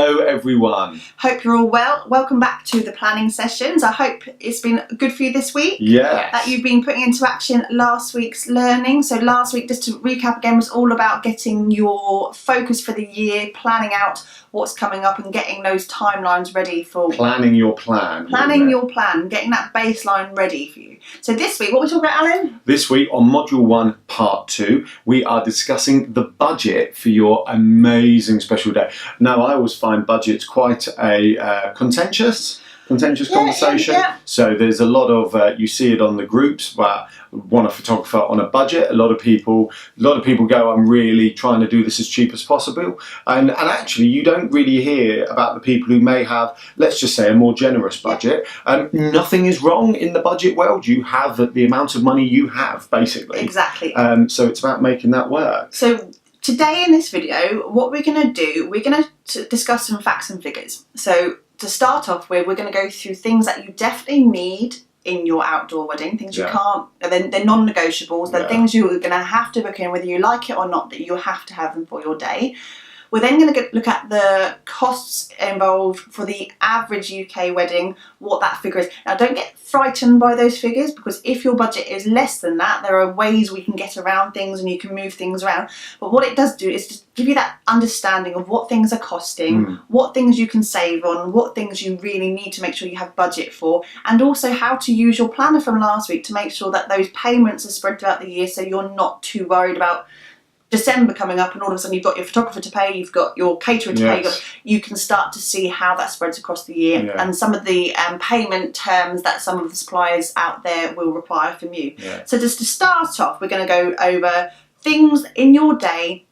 Hello everyone. Hope you're all well. Welcome back to the planning sessions. I hope it's been good for you this week. Yes. That you've been putting into action last week's learning. So last week, just to recap again, was all about getting your focus for the year, planning out what's coming up and getting those timelines ready for... Planning your plan. Planning your plan, getting that baseline ready for you. So this week, what are we talking about, Alan? This week on Module 1, Part 2, we are discussing the budget for your amazing special day. Now, I always find budgets quite a contentious conversation. Yeah. So there's a lot of, you see it on the groups, but want a photographer on a budget. A lot of people go, I'm really trying to do this as cheap as possible. And actually, you don't really hear about the people who may have, let's just say, a more generous budget. Nothing is wrong in the budget world. You have the amount of money you have, basically. Exactly. So it's about making that work. So today in this video, what we're going to do, we're going to discuss some facts and figures. So to start off with, we're going to go through things that you definitely need in your outdoor wedding, things you can't, they're non-negotiables, they're things you're going to have to book in, whether you like it or not, that you have to have them for your day. We're then going to look at the costs involved for the average UK wedding, what that figure is. Now, don't get frightened by those figures, because if your budget is less than that, there are ways we can get around things and you can move things around. But what it does do is just give you that understanding of what things are costing, what things you can save on, what things you really need to make sure you have budget for, and also how to use your planner from last week to make sure that those payments are spread throughout the year, so you're not too worried about December coming up and all of a sudden you've got your photographer to pay, you've got your caterer to pay, you can start to see how that spreads across the year and some of the payment terms that some of the suppliers out there will require from you. So just to start off, we're going to go over things in your day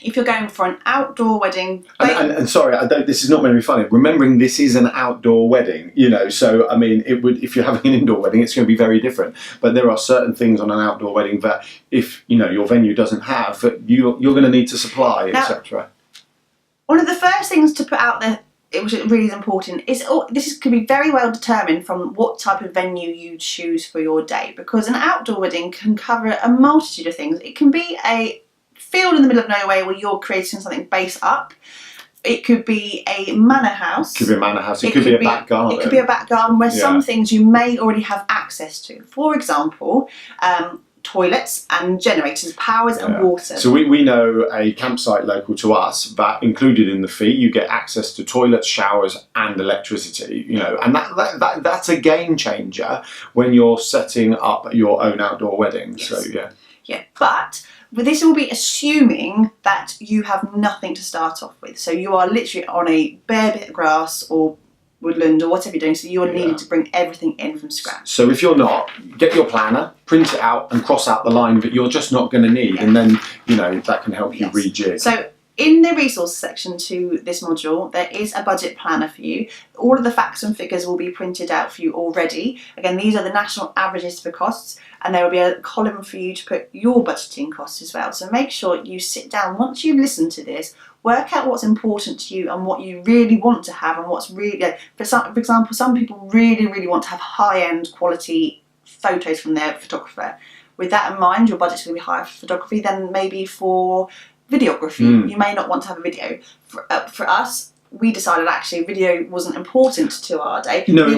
if you're going for an outdoor wedding. And sorry, this is not meant to be funny. Remembering this is an outdoor wedding, you know, so I mean, if you're having an indoor wedding, it's going to be very different. But there are certain things on an outdoor wedding that, if you know your venue doesn't have, you're going to need to supply, etc. One of the first things to put out there, which really is important, is this can be very well determined from what type of venue you choose for your day, because an outdoor wedding can cover a multitude of things. It can be a field in the middle of nowhere where you're creating something base up. It could be a manor house. It could be a manor house. It could be a back garden. It could be a back garden where some things you may already have access to. For example, toilets and generators, powers and water. So we know a campsite local to us that included in the fee, you get access to toilets, showers and electricity, you know, and that's a game changer when you're setting up your own outdoor wedding. So But this will be assuming that you have nothing to start off with. So you are literally on a bare bit of grass or woodland or whatever you're doing, so you're needing to bring everything in from scratch. So if you're not, get your planner, print it out and cross out the line that you're just not going to need, and then, you know, that can help you rejig. So in the resource section to this module, there is a budget planner for you. All of the facts and figures will be printed out for you already. Again, these are the national averages for costs, and there will be a column for you to put your budgeting costs as well. So make sure you sit down, once you've listened to this, work out what's important to you and what you really want to have, and what's really, for example, some people really want to have high-end quality photos from their photographer. With that in mind, your budget's going to be higher for photography than maybe for videography. You may not want to have a video. For us, we decided actually video wasn't important to our day. No, we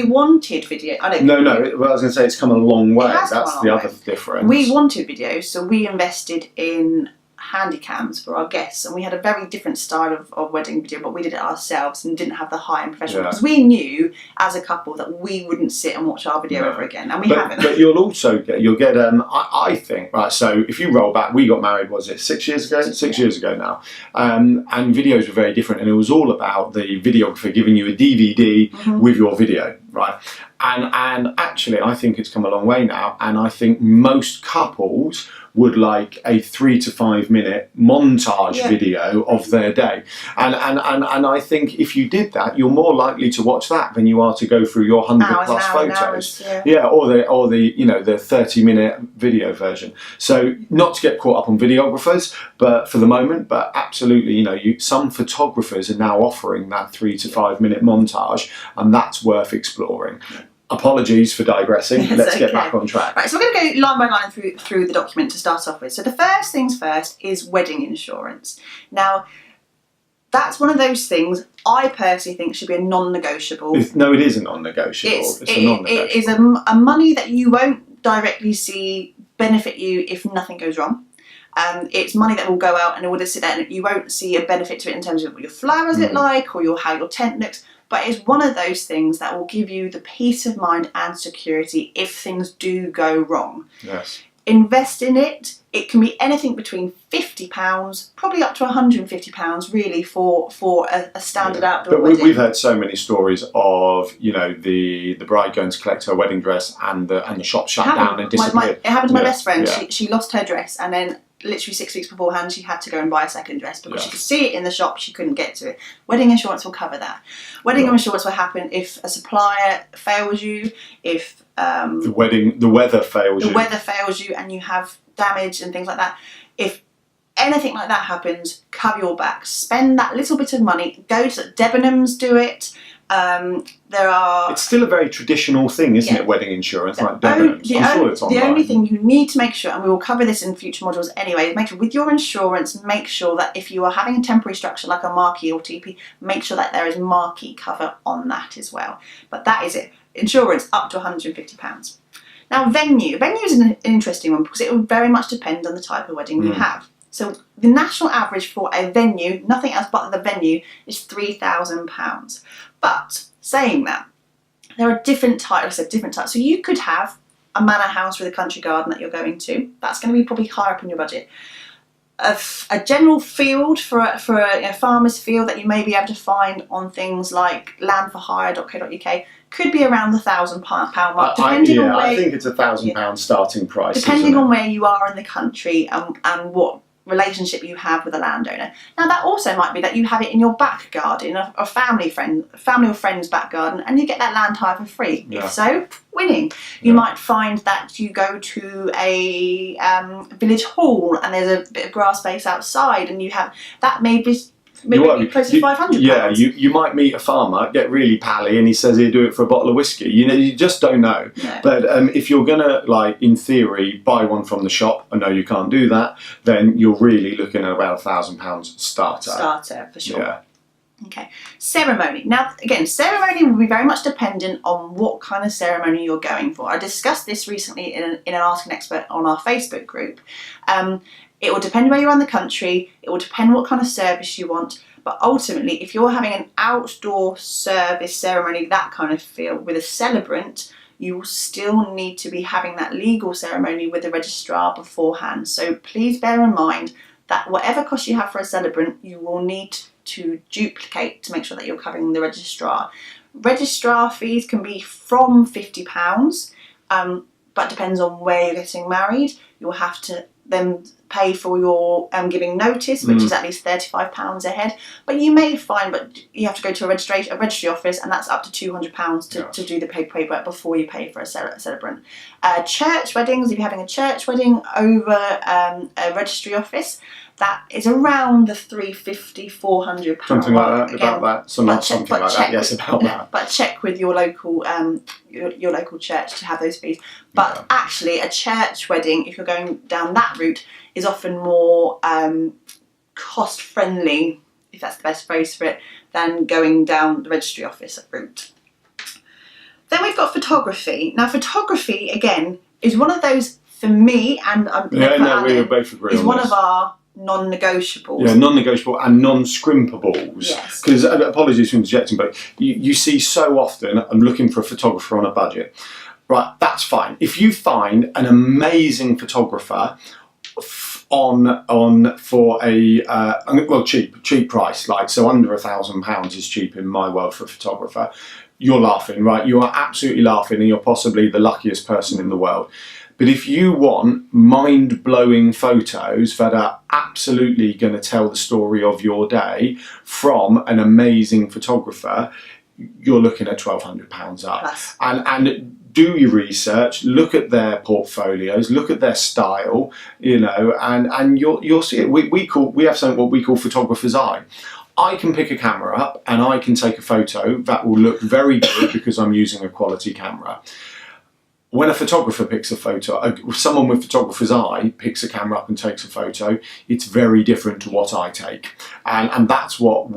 wanted video. Well, I was going to say it's come a long way. That's the other difference. We wanted video, so we invested in handy cams for our guests, and we had a very different style of wedding video, but we did it ourselves and didn't have the high-end professional, because we knew as a couple that we wouldn't sit and watch our video ever again, and we haven't. But you'll also get I think, right, so if you roll back, we got married, was it 6 years ago? 6 years ago now, and videos were very different, and it was all about the videographer giving you a DVD with your video, right? And actually, I think it's come a long way now, and I think most couples would like a 3 to 5 minute montage video of their day, and I think if you did that, you're more likely to watch that than you are to go through your 100+ photos, or the you know, the 30-minute video version. So not to get caught up on videographers, but for the moment, but absolutely, you know, some photographers are now offering that 3 to 5 minute montage, and that's worth exploring. Apologies for digressing. Let's get back on track. Right, so we're going to go line by line through the document to start off with. So the first things first is wedding insurance. Now, that's one of those things I personally think should be a non-negotiable. No, it is a non-negotiable. It's a non-negotiable. It is a money that you won't directly see benefit you if nothing goes wrong. It's money that will go out and it will sit there and you won't see a benefit to it in terms of what your flowers look like or how your tent looks. But it's one of those things that will give you the peace of mind and security if things do go wrong. Yes. Invest in it. It can be anything between £50, probably up to £150, really, for a standard outdoor wedding. We've heard so many stories of, you know, the bride going to collect her wedding dress and the shop shut down and disappeared. It happened to my best friend. She lost her dress and then literally 6 weeks beforehand she had to go and buy a second dress because she could see it in the shop, she couldn't get to it. Wedding insurance will cover that. Wedding insurance will happen if a supplier fails you, if the weather fails you and you have damage and things like that. If anything like that happens, cover your back. Spend that little bit of money. Go to Debenhams, do it. It's still a very traditional thing, isn't it? Wedding insurance, like Debenhams. I'm sure it's online. The only thing you need to make sure, and we will cover this in future modules anyway, is make sure with your insurance, make sure that if you are having a temporary structure like a marquee or TP, make sure that there is marquee cover on that as well. But that is it. Insurance up to £150. Now, venue. Venue is an interesting one because it will very much depend on the type of wedding you have. So the national average for a venue, nothing else but the venue, is £3,000. But saying that, there are different types. So you could have a manor house with a country garden that you're going to. That's going to be probably higher up in your budget. A general field for a farmer's field that you may be able to find on things like landforhire.co.uk could be around the £1,000 mark, depending on where. I think it's £1,000 starting price. Depending on where you are in the country and what relationship you have with a landowner. Now that also might be that you have it in your back garden, a family or friend's back garden, and you get that land hire for free. If so, winning. You might find that you go to a village hall and there's a bit of grass space outside, and you have that maybe close to £500. Yeah, you might meet a farmer, get really pally, and he says he'll do it for a bottle of whiskey. You know, you just don't know. No. But if you're gonna, like, in theory, buy one from the shop, I know you can't do that, then you're really looking at about £1,000 starter. Starter, for sure. Yeah. Okay, ceremony. Now, again, ceremony will be very much dependent on what kind of ceremony you're going for. I discussed this recently in an Ask an Expert on our Facebook group. It will depend where you are in the country, it will depend what kind of service you want, but ultimately if you're having an outdoor service ceremony, that kind of feel, with a celebrant, you will still need to be having that legal ceremony with the registrar beforehand. So please bear in mind that whatever cost you have for a celebrant, you will need to duplicate to make sure that you're covering the registrar. Registrar fees can be from £50, but depends on where you're getting married. You'll have to then pay for your giving notice, which is at least £35 a head. But you may find, but you have to go to a registry office, and that's up to £200 to do the paperwork before you pay for a celebrant. Church weddings, if you're having a church wedding over a registry office, that is around the £350, £400 something like that. Again, about that, something like that. Yes, about that. But check with your local your local church to have those fees. But actually, a church wedding, if you're going down that route, is often more cost friendly, if that's the best phrase for it, than going down the registry office route. Then we've got photography. Now, photography again is one of those, for me, and we would both agree, is one of our non-negotiables. Yeah, non-negotiable and non-scrimpables. Yes. Because, apologies for interjecting, but you see so often, I'm looking for a photographer on a budget. Right, that's fine. If you find an amazing photographer for a cheap price, like, so under £1,000 is cheap in my world for a photographer, you're laughing, right? You are absolutely laughing, and you're possibly the luckiest person in the world. But if you want mind-blowing photos that are absolutely going to tell the story of your day from an amazing photographer, you're looking at £1,200 up. Plus. And do your research, look at their portfolios, look at their style, you know, and you'll see it. We have something what we call photographer's eye. I can pick a camera up and I can take a photo that will look very good because I'm using a quality camera. when a photographer picks a photo, someone with photographer's eye picks a camera up and takes a photo, it's very different to what I take. And that's what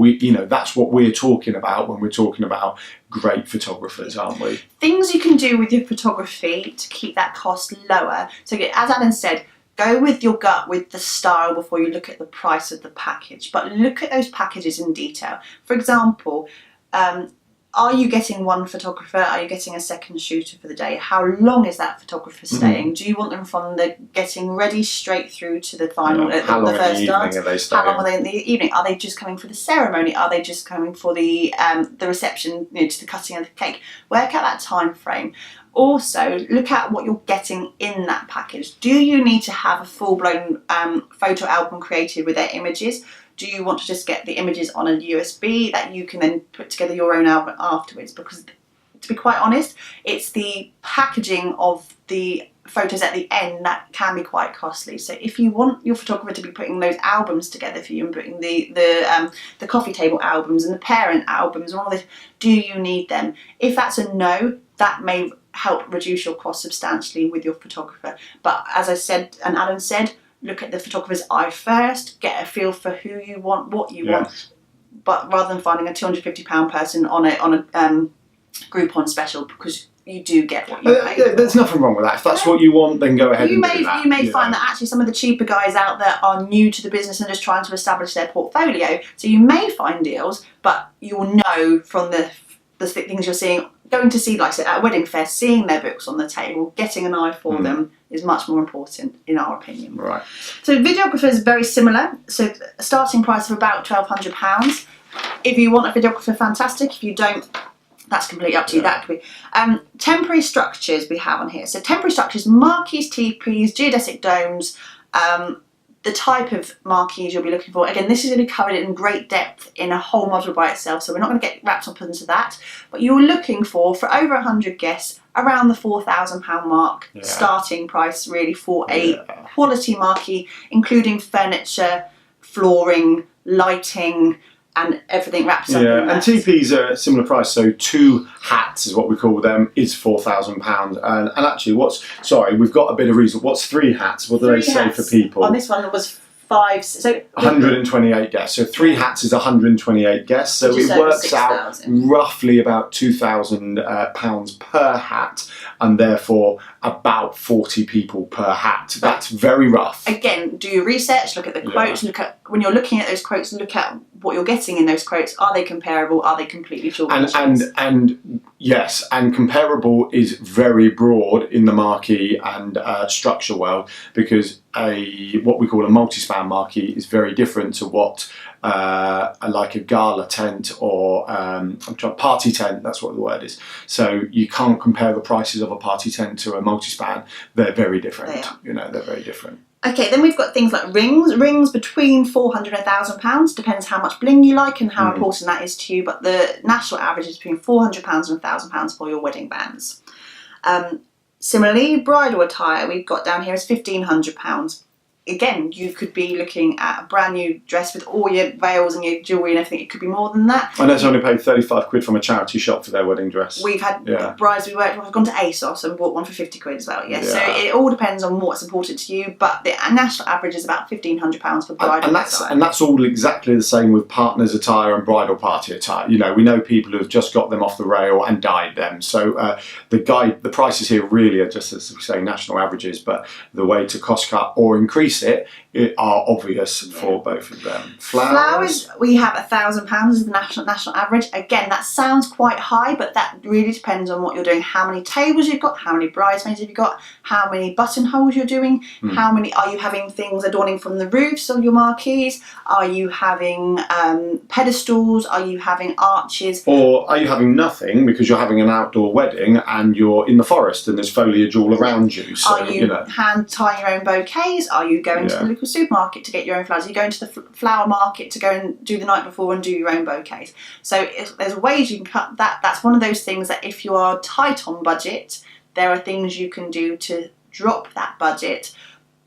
that's what we're talking about when we're talking about great photographers, aren't we? Things you can do with your photography to keep that cost lower. So as Alan said, go with your gut with the style before you look at the price of the package, but look at those packages in detail. For example, are you getting one photographer? Are you getting a second shooter for the day? How long is that photographer staying? Do you want them from the getting ready straight through to the final, how long the first dance? are they staying? How long are they in the evening? Are they just coming for the ceremony? Are they just coming for the reception, to the cutting of the cake? Work out that time frame. Also, look at what you're getting in that package. Do you need to have a full-blown photo album created with their images? Do you want to just get the images on a USB that you can then put together your own album afterwards? Because, to be quite honest, it's the packaging of the photos at the end that can be quite costly. So if you want your photographer to be putting those albums together for you and putting the coffee table albums and the parent albums and all this, do you need them? If that's a no, that may help reduce your cost substantially with your photographer. But as I said, and Alan said, look at the photographer's eye first, get a feel for who you want, what you want, but rather than finding a £250 person on a Groupon special, because you do get what you pay. There's nothing wrong with that. If that's what you want, then go ahead and do that. You may find that actually some of the cheaper guys out there are new to the business and just trying to establish their portfolio. So you may find deals, but you'll know from the things you're seeing, going to see, like I said, at a wedding fair, seeing their books on the table, getting an eye for them is much more important, in our opinion. Right. So videographer is very similar. So a starting price of about £1,200. If you want a videographer, fantastic. If you don't, that's completely up to you. That could be. Temporary structures we have on here. So temporary structures, marquees, teepees, geodesic domes, the type of marquees you'll be looking for. Again, this is going to be covered in great depth in a whole module by itself, so we're not going to get wrapped up into that. But you're looking for over 100 guests, around the £4,000 mark, starting price really for a quality marquee, including furniture, flooring, lighting, and everything wraps up in that. And TPs are a similar price, so 2 hats is what we call them, is £4,000. And actually, we've got a bit of reason. What's 3 hats? What do they say for people? On this one was 5, so 128 guests. So 3 hats is 128 guests. So it works out roughly about £2,000 per hat, and therefore about 40 people per hat. That's very rough. Again, do your research, look at the quotes, when you're looking at those quotes, look at what you're getting in those quotes. Are they comparable? Are they completely short? And yes, and comparable is very broad in the marquee and structure world, because what we call a multi-span marquee is very different to what like a gala tent or party tent, that's what the word is. So you can't compare the prices of a party tent to a multi-span. They're very different. They're very different. Okay, then we've got things like rings. Rings between £400 and £1,000, depends how much bling you like and how important that is to you, but the national average is between £400 and £1,000 for your wedding bands. Similarly, bridal attire we've got down here is £1,500. Again, you could be looking at a brand new dress with all your veils and your jewellery and everything. It could be more than that. I know someone who paid 35 quid from a charity shop for their wedding dress. We've had brides we worked with have gone to ASOS and bought one for 50 quid as well. So it all depends on what's important to you, but the national average is about £1,500 for bridal attire. And that's all exactly the same with partners attire and bridal party attire. We know people who have just got them off the rail and dyed them. So the prices here really are just, as we say, national averages, but the way to cost cut or increase it are obvious for both of them. Flowers, we have £1,000 is the national average. Again, that sounds quite high, but that really depends on what you're doing. How many tables you've got, how many bridesmaids have you got, how many buttonholes you're doing, how many are you having things adorning from the roofs of your marquees, are you having pedestals, are you having arches, or are you having nothing because you're having an outdoor wedding and you're in the forest and there's foliage all around you. So, are you hand tying your own bouquets? Are you going to the local supermarket to get your own flowers? Are you going to the flower market to go and do the night before and do your own bouquets? So there's ways you can cut that. That's one of those things that if you are tight on budget, there are things you can do to drop that budget.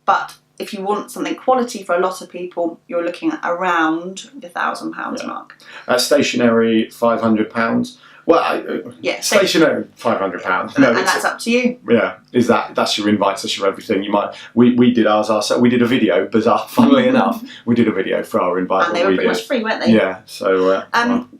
But if you want something quality for a lot of people, you're looking at around the £1,000 mark. Stationery, £500. Well, Yeah, stationary £500. No, and that's up to you. Yeah, that's your invites, that's your everything. You might we did ours ourselves. We did a video, bizarre. Funnily enough, we did a video for our invite. And they were pretty much free, weren't they? Yeah. So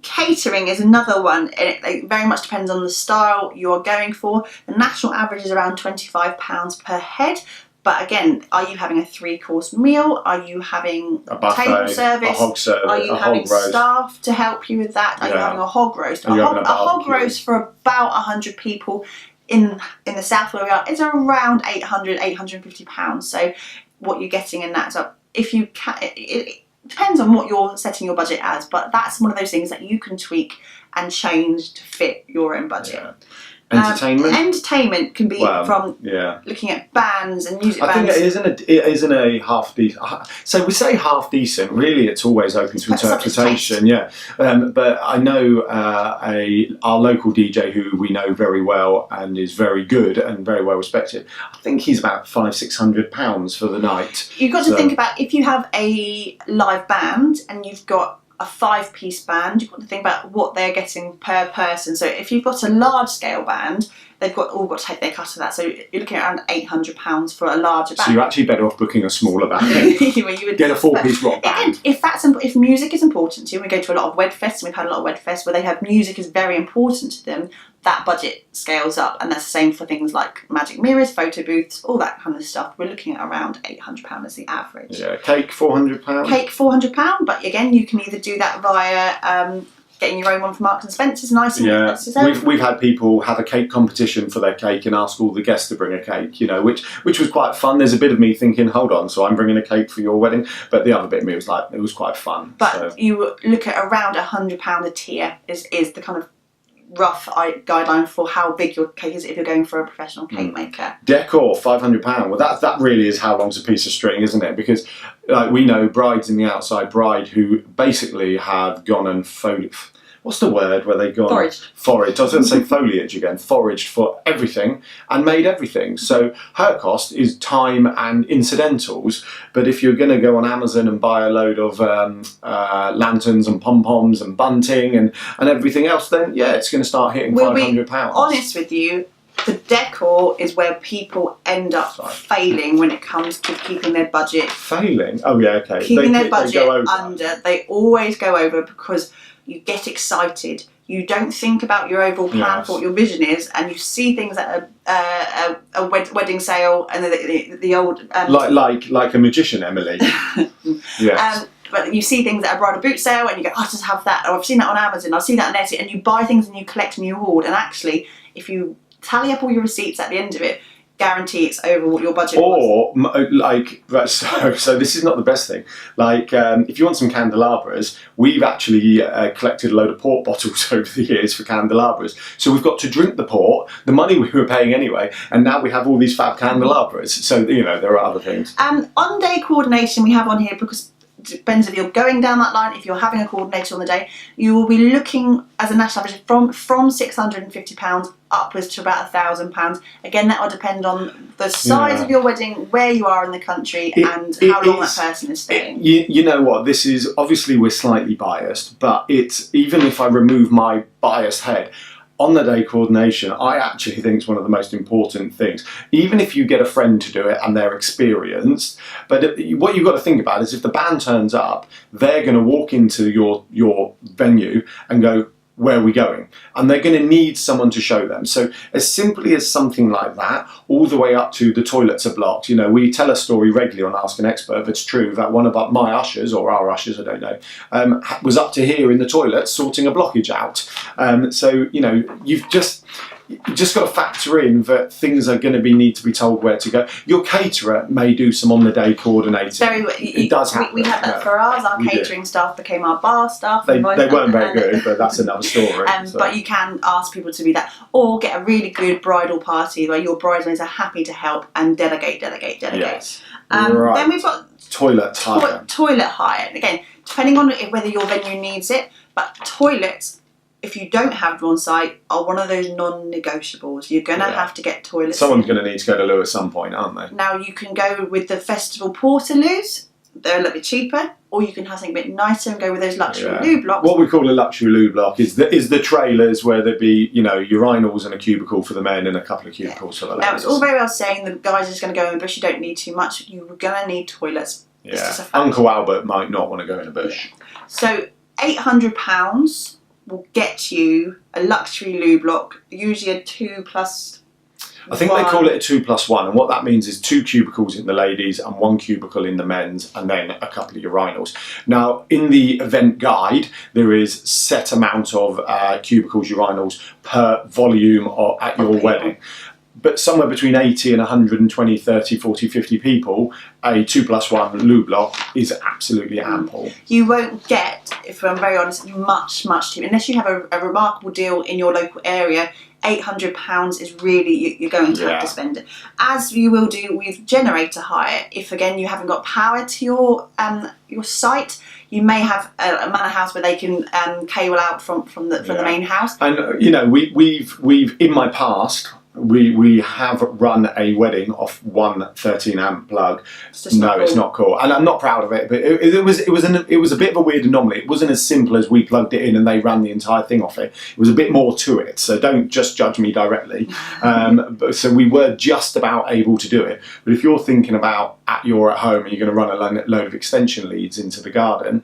catering is another one. It very much depends on the style you are going for. The national average is around £25 per head. But again, are you having a 3-course meal? Are you having a buffet, table service? a hog service? Are you having staff to help you with that? Are you having a hog roast? A hog roast for about 100 people in the south where we are is around £850. So what you're getting in that. So if you can, it depends on what you're setting your budget as. But that's one of those things that you can tweak and change to fit your own budget. Yeah. Entertainment? Entertainment can be from looking at bands and music bands. I think it isn't a half decent. So we say half decent. Really, it's always open to interpretation. Yeah, but I know our local DJ who we know very well and is very good and very well respected. I think he's about £500-600 for the night. You've got to think about if you have a live band and you've got a 5-piece band, you've got to think about what they're getting per person. So if you've got a large scale band, they've all got to take their cut of that. So you're looking at around £800 for a larger band. So you're actually better off booking a smaller band. You would get a 4-piece rock band. Again, if music is important to you, we go to a lot of Wedfests, and we've had a lot of Wedfests where they have music is very important to them, that budget scales up, and that's the same for things like magic mirrors, photo booths, all that kind of stuff. We're looking at around £800 as the average. Yeah, cake £400. Cake £400, but again, you can either do that via getting your own one from Marks and Spencer's, nice and we've had people have a cake competition for their cake and ask all the guests to bring a cake, which was quite fun. There's a bit of me thinking, hold on, so I'm bringing a cake for your wedding, but the other bit of me was like, it was quite fun. But you look at around £100 a tier is the kind of rough guideline for how big your cake is if you're going for a professional cake maker. Decor, £500. Well, that really is how long's a piece of string, isn't it? Because we know brides in the outside bride who basically have gone and what's the word where they gone? Foraged. I was going to say foliage again. Foraged for everything and made everything. So her cost is time and incidentals. But if you're going to go on Amazon and buy a load of lanterns and pom-poms and bunting and everything else, then it's going to start hitting £500. Be honest with you, the decor is where people end up failing when it comes to keeping their budget. Failing? Oh yeah, okay. Keeping their budget under. They always go over because you get excited. You don't think about your overall plan for what your vision is, and you see things at a wedding sale and the old like a magician, Emily. Yes. But you see things at a bridal boot sale, and you go, "I just have that." Or I've seen that on Amazon. I've seen that on Etsy, and you buy things and you collect and you hoard. And actually, if you tally up all your receipts at the end of it, guarantee it's over what your budget was. So this is not the best thing. If you want some candelabras, we've actually collected a load of port bottles over the years for candelabras. So we've got to drink the port, the money we were paying anyway, and now we have all these fab candelabras. So there are other things. On-day coordination we have on here because it depends if you're going down that line. If you're having a coordinator on the day, you will be looking as a national average from £650 upwards to about £1,000. Again, that will depend on the size of your wedding, where you are in the country, and how long that person is staying. You know what? This is obviously we're slightly biased, but it's even if I remove my biased head. On the day coordination, I actually think it's one of the most important things. Even if you get a friend to do it and they're experienced, but what you've got to think about is if the band turns up, they're going to walk into your venue and go, where are we going? And they're going to need someone to show them. So as simply as something like that, all the way up to the toilets are blocked. We tell a story regularly on Ask an Expert, but it's true that one of my ushers, or our ushers, I don't know, was up to here in the toilet sorting a blockage out. So, you've just got to factor in that things are going to need to be told where to go. Your caterer may do some on-the-day coordinating. It does happen. We had that for ours. Our catering staff became our bar staff. They weren't very good, but that's another story. But you can ask people to be that, or get a really good bridal party where your bridesmaids are happy to help and delegate. Yes. Right. Then we've got toilet hire. Toilet hire. Again, depending on whether your venue needs it, but toilets, if you don't have them on site, are one of those non-negotiables. You're going to have to get toilets. Someone's going to need to go to loo at some point, aren't they? Now, you can go with the festival portaloos. they're a little bit cheaper, or you can have something a bit nicer and go with those luxury loo blocks. What we call a luxury loo block is the trailers where there'd be, you know, urinals and a cubicle for the men and a couple of cubicles for the ladies. Now, it's all very well saying the guys are just going to go in the bush, you don't need too much, you're going to need toilets. Yeah. It's just a fact. Uncle Albert might not want to go in a bush. Yeah. So £800 will get you a luxury loo block, usually a 2+1. I think they call it a 2+1, and what that means is 2 cubicles in the ladies and 1 cubicle in the men's, and then a couple of urinals. Now, in the event guide, there is set amount of cubicles, urinals per volume at your wedding. But somewhere between 80 and 120, 30, 40, 50 people, a 2+1 loo block is absolutely ample. You won't get, if I'm very honest, much cheaper. Unless you have a remarkable deal in your local area, £800 is really, you're going to have to spend it. As you will do with generator hire, if again you haven't got power to your site, you may have a manor house where they can cable out from the main house. And you know, we've in my past, we have run a wedding off one 13 amp plug. It's not cool, and I'm not proud of it. But it was a bit of a weird anomaly. It wasn't as simple as we plugged it in and they ran the entire thing off it. It was a bit more to it. So don't just judge me directly. So we were just about able to do it. But if you're thinking about you're at home and you're going to run a load of extension leads into the garden,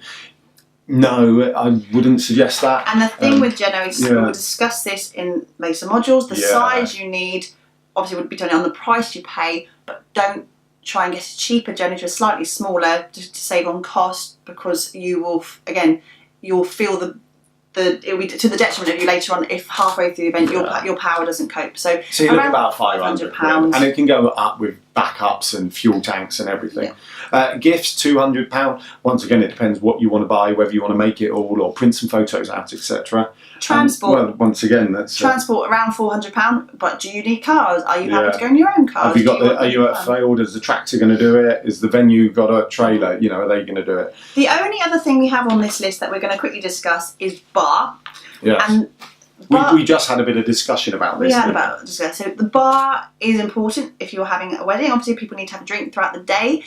no, I wouldn't suggest that. And the thing with generators, we'll discuss this in later modules, the size you need obviously would be depending on the price you pay, but don't try and get a cheaper generator, slightly smaller, to save on cost, because you will, again, you'll feel it'll be to the detriment of you later on if halfway through the event your power doesn't cope. So you look about £500, and it can go up with backups and fuel tanks and everything. Gifts, £200. Once again, it depends what you want to buy, whether you want to make it all or print some photos out, etc. Transport. Once again, that's transport around £400. But do you need cars? Are you happy to go in your own car? Have you got? Are you at failed? Is the tractor going to do it? Is the venue got a trailer? You know, are they going to do it? The only other thing we have on this list that we're going to quickly discuss is bar. Yes. And we just had a bit of discussion about this. So the bar is important if you're having a wedding. Obviously, people need to have a drink throughout the day.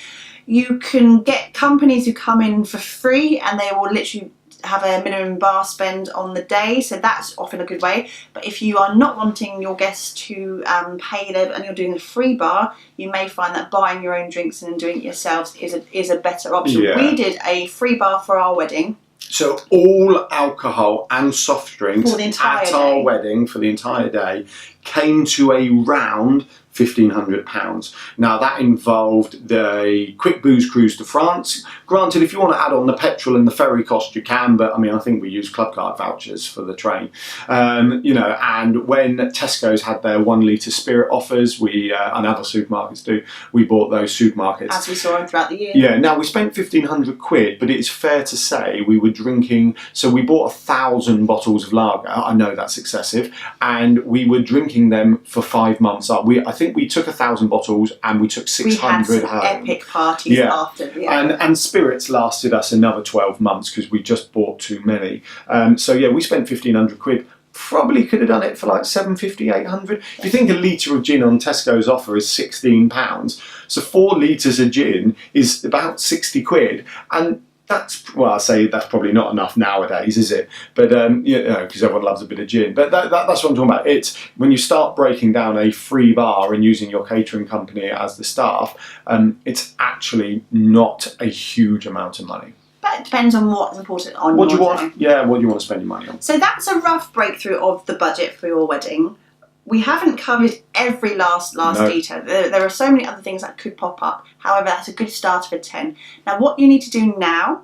You can get companies who come in for free, and they will literally have a minimum bar spend on the day, so that's often a good way. But if you are not wanting your guests to pay them and you're doing a free bar, you may find that buying your own drinks and doing it yourselves is a better option. We did a free bar for our wedding. So all alcohol and soft drinks at our wedding for the entire day came to around £1,500. Now that involved the quick booze cruise to France. Granted, if you want to add on the petrol and the ferry cost, you can, but I mean, I think we used club card vouchers for the train. You know, and when Tesco's had their 1 litre spirit offers, we and other supermarkets do, we bought those supermarkets. As we saw them throughout the year. Yeah, now we spent £1,500, but it's fair to say we were drinking, so we bought 1,000 bottles of lager. I know that's excessive, and we were drinking them for 5 months up. I think we took 1,000 bottles and we took 600 home. Epic parties after. Yeah. And spirits lasted us another 12 months because we just bought too many. So yeah, we spent £1,500. Probably could have done it for like 750, 800. If you think a litre of gin on Tesco's offer is £16, so 4 litres of gin is about 60 quid. And that's, well, I say that's probably not enough nowadays, is it? But, you know, because everyone loves a bit of gin. But that's what I'm talking about. It's when you start breaking down a free bar and using your catering company as the staff, it's actually not a huge amount of money. But it depends on what's important on what do you want? day. Yeah, what do you want to spend your money on? So that's a rough breakthrough of the budget for your wedding. We haven't covered every last detail. There are so many other things that could pop up. However, that's a good start of a 10. Now, what you need to do now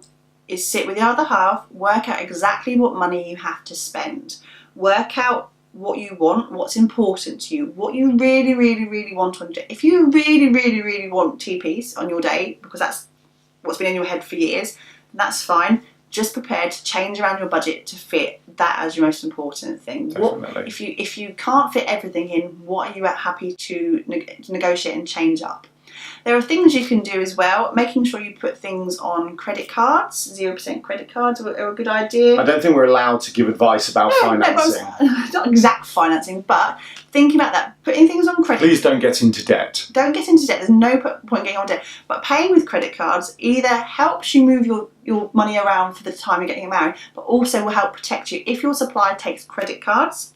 is sit with your other half, work out exactly what money you have to spend. Work out what you want, what's important to you, what you really, really, really want on your day. If you really, really, really want two-piece on your day, because that's what's been in your head for years, that's fine. Just prepared to change around your budget to fit that as your most important thing. If you can't fit everything in, what are you happy to negotiate and change up? There are things you can do as well, making sure you put things on credit cards. 0% credit cards are a good idea. I don't think we're allowed to give advice about financing. Not exact financing, but thinking about that, putting things on credit. Please don't get into debt. Don't get into debt. There's no point getting on debt. But paying with credit cards either helps you move your money around for the time you're getting married, but also will help protect you. If your supplier takes credit cards,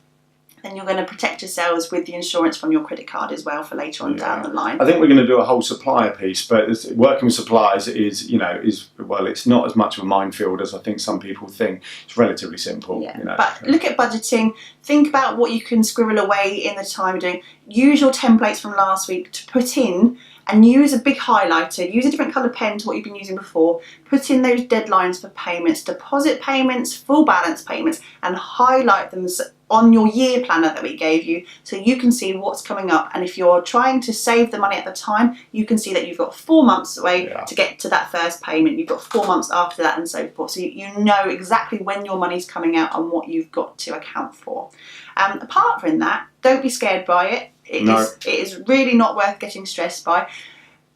then you're going to protect yourselves with the insurance from your credit card as well for later on down the line. I think we're going to do a whole supplier piece, but working with suppliers is it's not as much of a minefield as I think some people think. It's relatively simple. Yeah. But look at budgeting. Think about what you can squirrel away in the time you're doing. Use your templates from last week to put in, and use a big highlighter. Use a different colour pen to what you've been using before. Put in those deadlines for payments, deposit payments, full balance payments, and highlight them on your year planner that we gave you, so you can see what's coming up. And if you're trying to save the money at the time, you can see that you've got 4 months away to get to that first payment. You've got 4 months after that, and so forth. So you know exactly when your money's coming out and what you've got to account for. Apart from that, don't be scared by it. It is really not worth getting stressed by.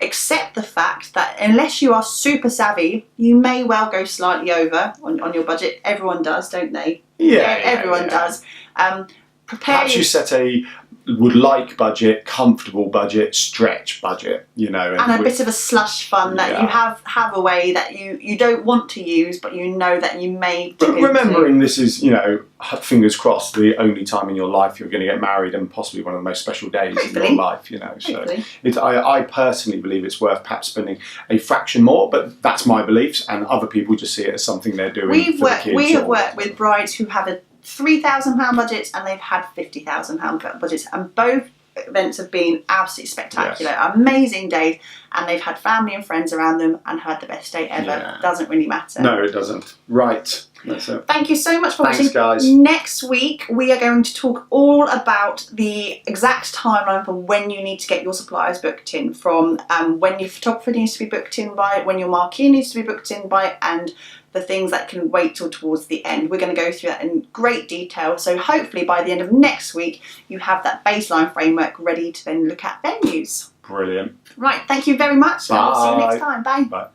Accept the fact that unless you are super savvy, you may well go slightly over on your budget. Everyone does, don't they? Everyone does. Perhaps you set a would-like budget, comfortable budget, stretch budget, and a bit of a slush fund that you have away that you don't want to use, but you know that you may. But remembering this is, fingers crossed, the only time in your life you're going to get married, and possibly one of the most special days in your life. So I personally believe it's worth perhaps spending a fraction more, but that's my beliefs, and other people just see it as something they're doing. We have worked with brides who have a £3,000 budgets, and they've had £50,000 budgets, and both events have been absolutely spectacular, amazing days, and they've had family and friends around them and had the best day ever. Doesn't really matter. No, it doesn't. Right. That's it. Thank you so much for watching. Thanks, guys. Next week we are going to talk all about the exact timeline for when you need to get your suppliers booked in, from when your photographer needs to be booked in by, when your marquee needs to be booked in by, and the things that can wait till towards the end. We're going to go through that in great detail, so hopefully by the end of next week you have that baseline framework ready to then look at venues. Brilliant. Right, thank you very much. Bye. And we'll see you next time. Bye. Bye.